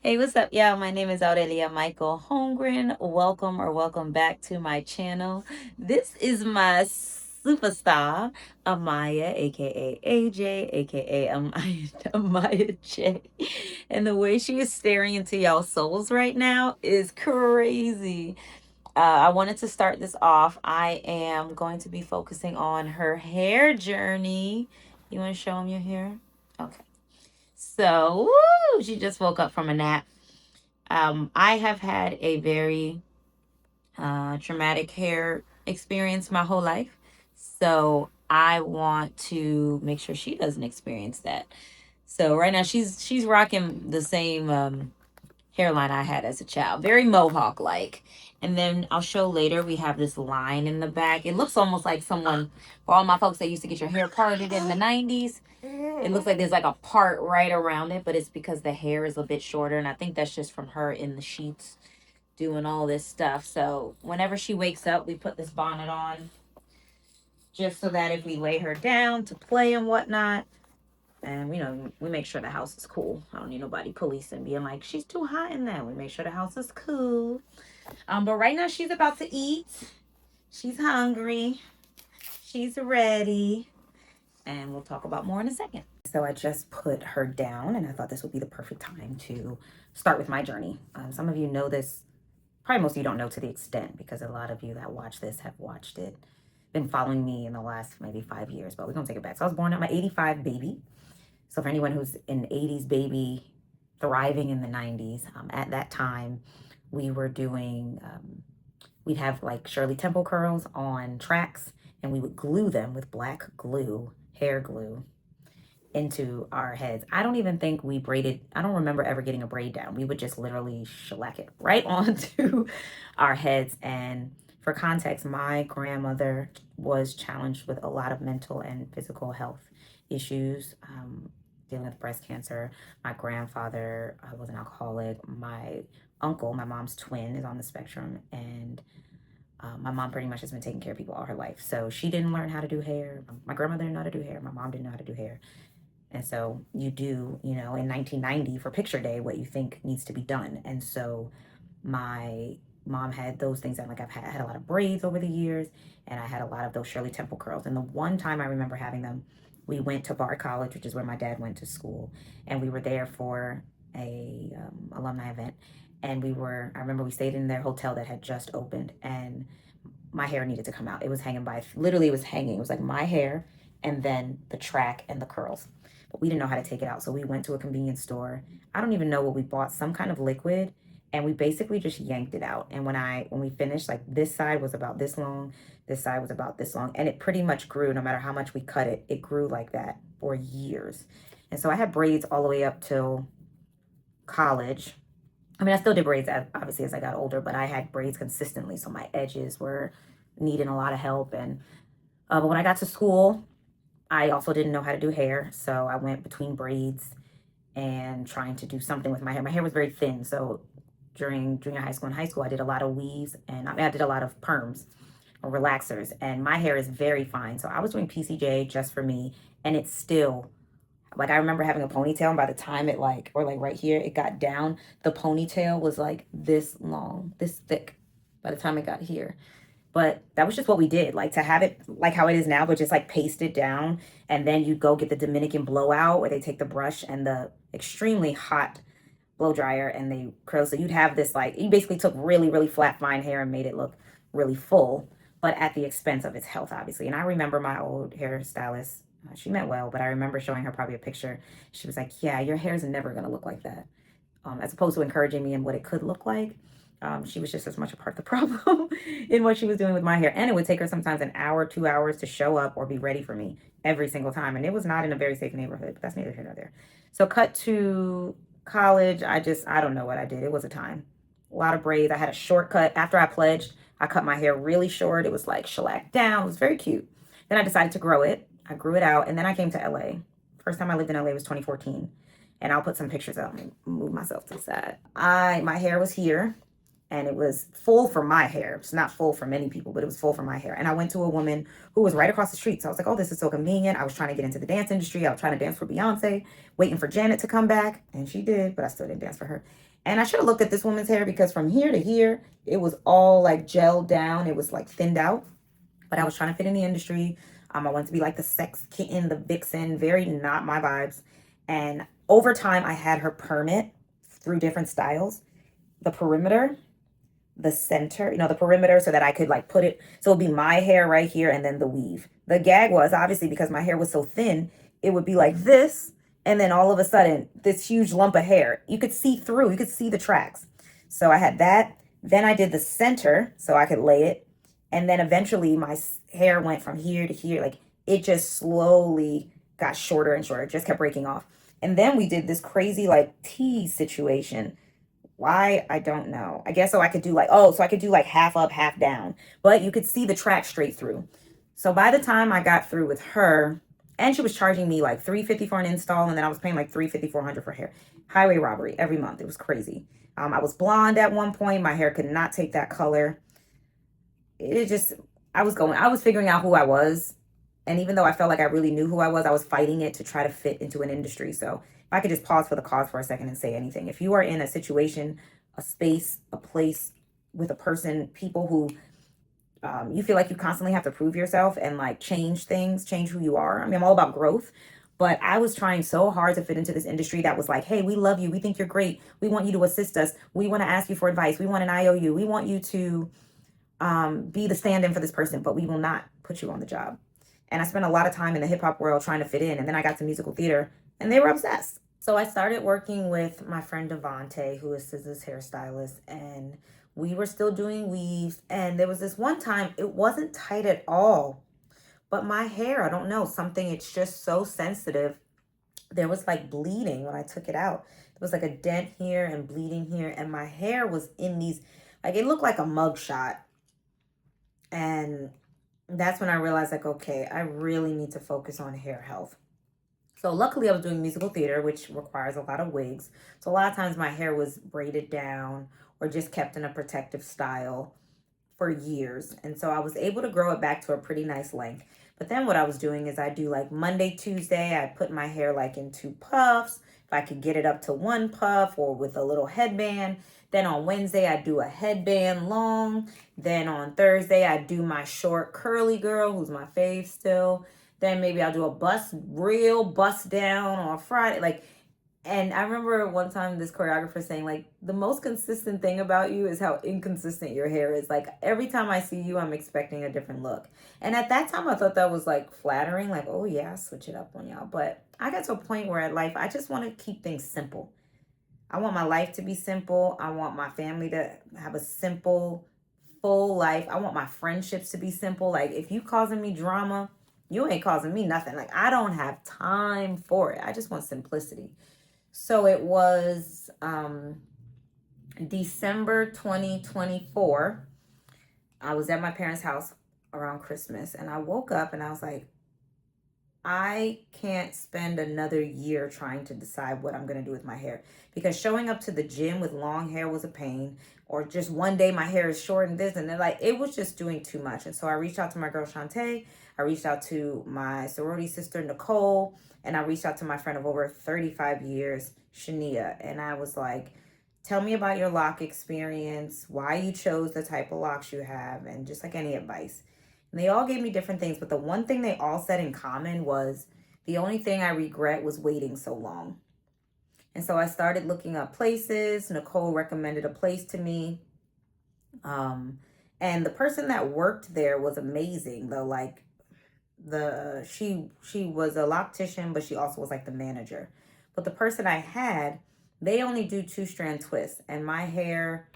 Hey, what's up, y'all? My name is Aurelia Michael Holmgren. Welcome or welcome back to my channel. This is my superstar, Amaya, aka AJ, aka Amaya, Amaya J. And the way she is staring into y'all souls right now is crazy. I wanted to start this off. I am going to be focusing on her hair journey. You want to show them your hair? Okay. So, woo, she just woke up from a nap. I have had a very traumatic hair experience my whole life. So I want to make sure she doesn't experience that. So right now she's rocking the same hairline I had as a child, very mohawk like. And then I'll show later we have this line in the back. It looks almost like someone, for all my folks that used to get your hair parted in the 90s, it looks like there's like a part right around it, but it's because the hair is a bit shorter. And I think that's just from her in the sheets doing all this stuff. So whenever she wakes up, we put this bonnet on just so that if we lay her down to play and whatnot, and we make sure the house is cool. I don't need nobody policing being like, she's too hot in there. We make sure the house is cool. But right now she's about to eat. She's hungry. She's ready. And we'll talk about more in a second. So I just put her down, and I thought this would be the perfect time to start with my journey. Some of you know this. Probably most of you don't know to the extent, because a lot of you that watch this have watched it, been following me in the last maybe 5 years, but we're going to take it back. So I was born, I'm an 85 baby. So for anyone who's an 80s baby, thriving in the 90s, at that time, we were doing, we'd have like Shirley Temple curls on tracks, and we would glue them with black glue, hair glue, into our heads. I don't even think we braided, I don't remember ever getting a braid down. We would just literally shellac it right onto our heads. And for context, my grandmother was challenged with a lot of mental and physical health issues, dealing with breast cancer. My grandfather was an alcoholic. My uncle, my mom's twin, is on the spectrum. And my mom pretty much has been taking care of people all her life. So she didn't learn how to do hair. My grandmother didn't know how to do hair. My mom didn't know how to do hair. And so you do, in 1990 for picture day, what you think needs to be done. And so my mom had those things that, like, I've had a lot of braids over the years, and I had a lot of those Shirley Temple curls. And the one time I remember having them, we went to Bard College, which is where my dad went to school. And we were there for a alumni event. And I remember we stayed in their hotel that had just opened, and my hair needed to come out. It was hanging literally it was hanging. It was like my hair and then the track and the curls. But we didn't know how to take it out. So we went to a convenience store. I don't even know what we bought, some kind of liquid, and we basically just yanked it out. And when we finished, like, this side was about this long, this side was about this long, and it pretty much grew. No matter how much we cut it, it grew like that for years. And so I had braids all the way up till college. I mean, I still did braids, obviously, as I got older, but I had braids consistently, so my edges were needing a lot of help. And but when I got to school, I also didn't know how to do hair, so I went between braids and trying to do something with my hair. My hair was very thin, so during junior high school and high school, I did a lot of weaves, and I did a lot of perms or relaxers, and my hair is very fine. So I was doing PCJ just for me, and it's still, like, I remember having a ponytail, and by the time it, like, or like right here, it got down, the ponytail was like this long, this thick by the time it got here. But that was just what we did, like, to have it like how it is now, but just like pasted down. And then you go get the Dominican blowout, where they take the brush and the extremely hot blow dryer and they curl. So you'd have this, like, you basically took really, really flat, fine hair and made it look really full, but at the expense of its health, obviously. And I remember my old hairstylist, she meant well, but I remember showing her probably a picture. She was like, yeah, your hair is never going to look like that. As opposed to encouraging me in what it could look like. She was just as much a part of the problem in what she was doing with my hair. And it would take her sometimes an hour, 2 hours to show up or be ready for me every single time. And it was not in a very safe neighborhood, but that's neither here nor there. So cut to college. I don't know what I did. It was a time. A lot of braids. I had a shortcut. After I pledged, I cut my hair really short. It was like shellac down. It was very cute. Then I decided to grow it. I grew it out. And then I came to LA. First time I lived in LA was 2014. And I'll put some pictures up and move myself to the side. My hair was here. and it was full for my hair. It's not full for many people, but it was full for my hair. And I went to a woman who was right across the street. So I was like, oh, this is so convenient. I was trying to get into the dance industry. I was trying to dance for Beyonce, waiting for Janet to come back. And she did, but I still didn't dance for her. And I should have looked at this woman's hair because from here to here, it was all like gelled down. It was like thinned out. But I was trying to fit in the industry. I wanted to be like the sex kitten, the vixen, very not my vibes. And over time, I had her permit through different styles. The perimeter, the center, the perimeter, so that I could like put it, so it'd be my hair right here and then the weave. The gag was obviously because my hair was so thin, it would be like this, and then all of a sudden, this huge lump of hair. You could see through, you could see the tracks. So I had that. Then I did the center so I could lay it. And then eventually my hair went from here to here. Like it just slowly got shorter and shorter. It just kept breaking off. And then we did this crazy like T situation. Why? I don't know. I guess so I could do like, oh, so I could do like half up, half down. But you could see the track straight through. So by the time I got through with her, and she was charging me like $350 for an install, and then I was paying like $350, $400 for hair. Highway robbery every month. It was crazy. I was blonde at one point. My hair could not take that color. It just, I was figuring out who I was. And even though I felt like I really knew who I was fighting it to try to fit into an industry. So if I could just pause for the cause for a second and say anything. If you are in a situation, a space, a place with a person, people who you feel like you constantly have to prove yourself and like change things, change who you are. I mean, I'm all about growth, but I was trying so hard to fit into this industry that was like, hey, we love you. We think you're great. We want you to assist us. We want to ask you for advice. We want an IOU. We want you to be the stand-in for this person, but we will not put you on the job. And I spent a lot of time in the hip hop world trying to fit in. And then I got to musical theater and they were obsessed. So I started working with my friend Devonte, who is SZA's hairstylist, and we were still doing weaves. And there was this one time, it wasn't tight at all, but my hair, I don't know, something, it's just so sensitive. There was like bleeding when I took it out. There was like a dent here and bleeding here. And my hair was in these, like it looked like a mug shot. And that's when I realized like, okay, I really need to focus on hair health. So luckily I was doing musical theater, which requires a lot of wigs. So a lot of times my hair was braided down or just kept in a protective style for years. And so I was able to grow it back to a pretty nice length. But then what I was doing is I do like Monday, Tuesday, I put my hair like in 2 puffs. If I could get it up to 1 puff or with a little headband. Then on Wednesday, I do a headband long. Then on Thursday, I do my short curly girl, who's my fave still. Then maybe I'll do a real bust down on Friday. Like, and I remember one time this choreographer saying, like, the most consistent thing about you is how inconsistent your hair is. Like, every time I see you, I'm expecting a different look. And at that time, I thought that was, like, flattering. Like, oh, yeah, I'll switch it up on y'all. But I got to a point where in life, I just want to keep things simple. I want my life to be simple. I want my family to have a simple, full life. I want my friendships to be simple. Like, if you causing me drama, you ain't causing me nothing. Like, I don't have time for it. I just want simplicity. So it was December 2024. I was at my parents' house around Christmas, and I woke up and I was like, I can't spend another year trying to decide what I'm going to do with my hair, because showing up to the gym with long hair was a pain, or just one day my hair is short and this and then, like, it was just doing too much. And so I reached out to my girl Shantae. I reached out to my sorority sister Nicole, and I reached out to my friend of over 35 years, Shania. And I was like, tell me about your lock experience, why you chose the type of locks you have, and just like any advice. And they all gave me different things, but the one thing they all said in common was the only thing I regret was waiting so long. And so I started looking up places. Nicole recommended a place to me. And the person that worked there was amazing though. Like, she was a loctician, but she also was like the manager. But the person I had, they only do 2-strand twists, and my hair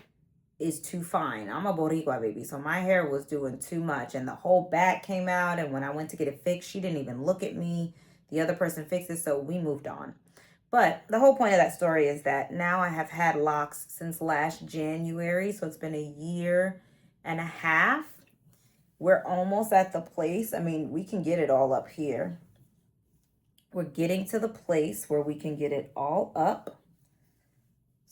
is too fine. I'm a Boricua baby, so my hair was doing too much, and the whole back came out. And when I went to get it fixed, she didn't even look at me. The other person fixed it, so we moved on. But the whole point of that story is that now I have had locks since last January, so it's been a year and a half. We're almost at the place. I mean, we can get it all up here. We're getting to the place where we can get it all up.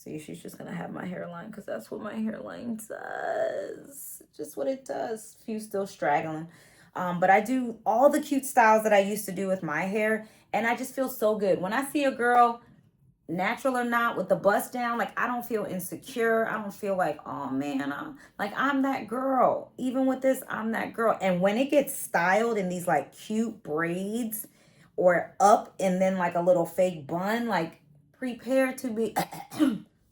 See, she's just gonna have my hairline because that's what my hairline does. Just what it does. Few still straggling. But I do all the cute styles that I used to do with my hair, and I just feel so good. When I see a girl, natural or not, with the bust down, like I don't feel insecure. I don't feel like, oh man, I'm that girl. Even with this, I'm that girl. And when it gets styled in these like cute braids or up and then like a little fake bun, like prepare to be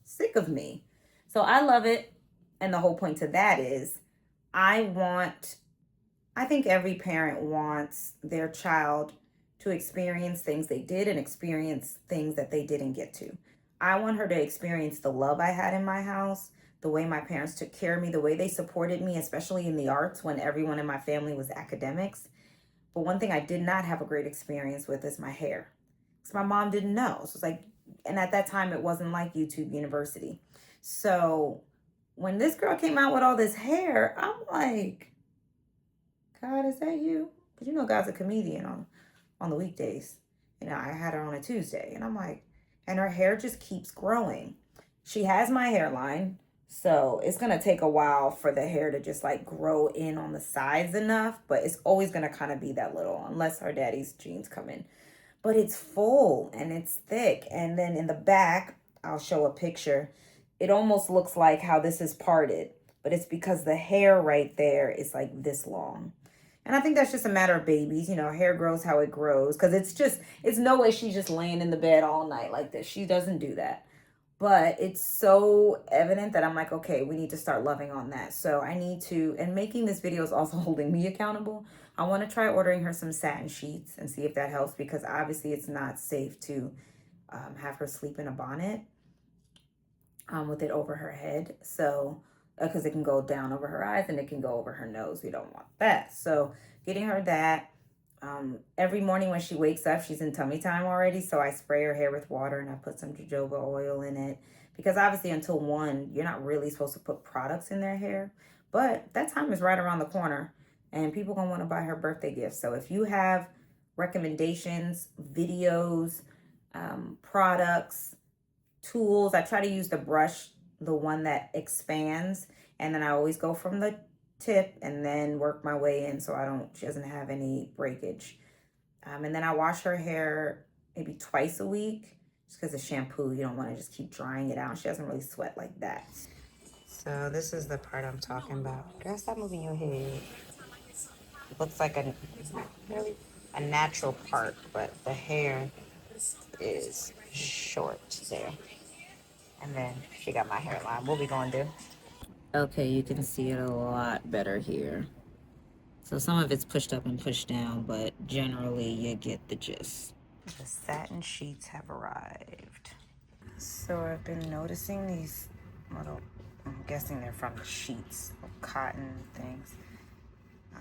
sick of me. So I love it. And the whole point to that is I think every parent wants their child to experience things they did and experience things that they didn't get to. I want her to experience the love I had in my house, the way my parents took care of me, the way they supported me, especially in the arts when everyone in my family was academics. But one thing I did not have a great experience with is my hair. Because my mom didn't know. So it's like, and at that time it wasn't like YouTube University. So when this girl came out with all this hair, I'm like, God, is that you? Because you know God's a comedian on the weekdays. You know, I had her on a Tuesday. And I'm like, and her hair just keeps growing. She has my hairline. So it's going to take a while for the hair to just like grow in on the sides enough. But it's always going to kind of be that little, unless her daddy's genes come in. But it's full and it's thick. And then in the back, I'll show a picture. It almost looks like how this is parted. But it's because the hair right there is like this long. And I think that's just a matter of babies. You know, hair grows how it grows. Because it's no way she's just laying in the bed all night like this. She doesn't do that. But it's so evident that I'm like, okay, we need to start loving on that. So I need to, and making this video is also holding me accountable. I want to try ordering her some satin sheets and see if that helps. Because obviously it's not safe to have her sleep in a bonnet with it over her head. So because it can go down over her eyes and it can go over her nose. We don't want that. So getting her that. Every morning when she wakes up, she's in tummy time already. So I spray her hair with water and I put some jojoba oil in it. Because obviously until 1, you're not really supposed to put products in their hair. But that time is right around the corner. And people going to want to buy her birthday gifts. So if you have recommendations, videos, products, tools, I try to use the brush, the one that expands, and then I always go from the tip and then work my way in so she doesn't have any breakage. And then I wash her hair maybe twice a week just because of shampoo. You don't want to just keep drying it out. She doesn't really sweat like that. So this is the part I'm talking about. Girl, stop moving your head. It looks like a natural part, but the hair is short there. And then she got my hairline. What we gonna do? Okay, you can see it a lot better here. So some of it's pushed up and pushed down, but generally you get the gist. The satin sheets have arrived. So I've been noticing these little, I'm guessing they're from the sheets, little cotton things.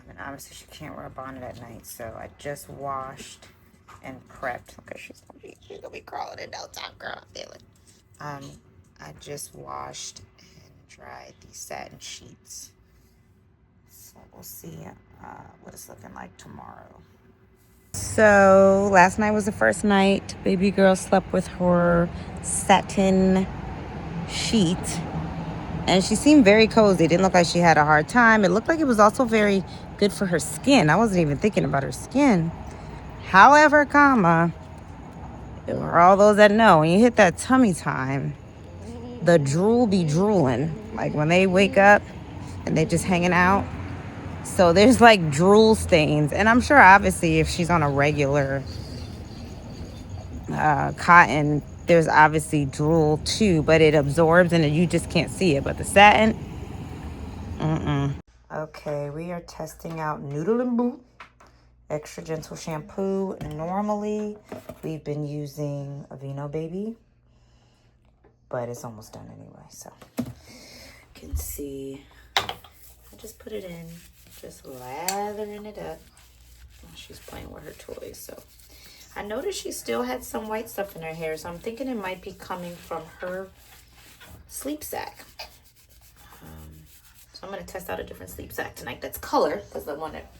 And obviously she can't wear a bonnet at night, so I just washed and prepped. Okay, she's gonna be crawling in no time, girl. I feel it. I just washed and dried these satin sheets. So we'll see what it's looking like tomorrow. So last night was the first night baby girl slept with her satin sheet. And she seemed very cozy. It didn't look like she had a hard time. It looked like it was also very good for her skin. I wasn't even thinking about her skin. However, for all those that know, when you hit that tummy time, the drool be drooling. Like when they wake up and they're just hanging out. So there's like drool stains. And I'm sure obviously if she's on a regular cotton, there's obviously drool too, but it absorbs and you just can't see it. But the satin, Okay, we are testing out Noodle and Boot Extra Gentle Shampoo. Normally, we've been using Aveeno Baby, but it's almost done anyway. So, you can see, I just put it in, just lathering it up. She's playing with her toys, so. I noticed she still had some white stuff in her hair, so I'm thinking it might be coming from her sleep sack. So I'm going to test out a different sleep sack tonight that's color, because the one that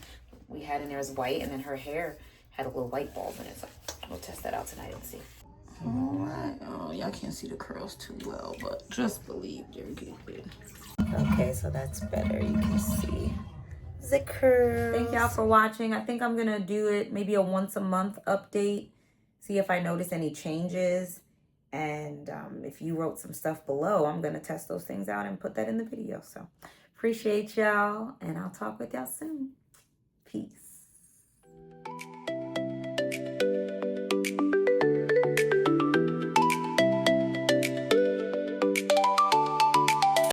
we had in there is white, and then her hair had a little light bulb in it. So we'll test that out tonight and see. Alright. Oh, y'all can't see the curls too well, but just believe they're good. Okay, so that's better. You can see the curls. Thank y'all for watching. I think I'm gonna do it maybe a once a month update, see if I notice any changes. And if you wrote some stuff below, I'm gonna test those things out and put that in the video. So appreciate y'all, and I'll talk with y'all soon.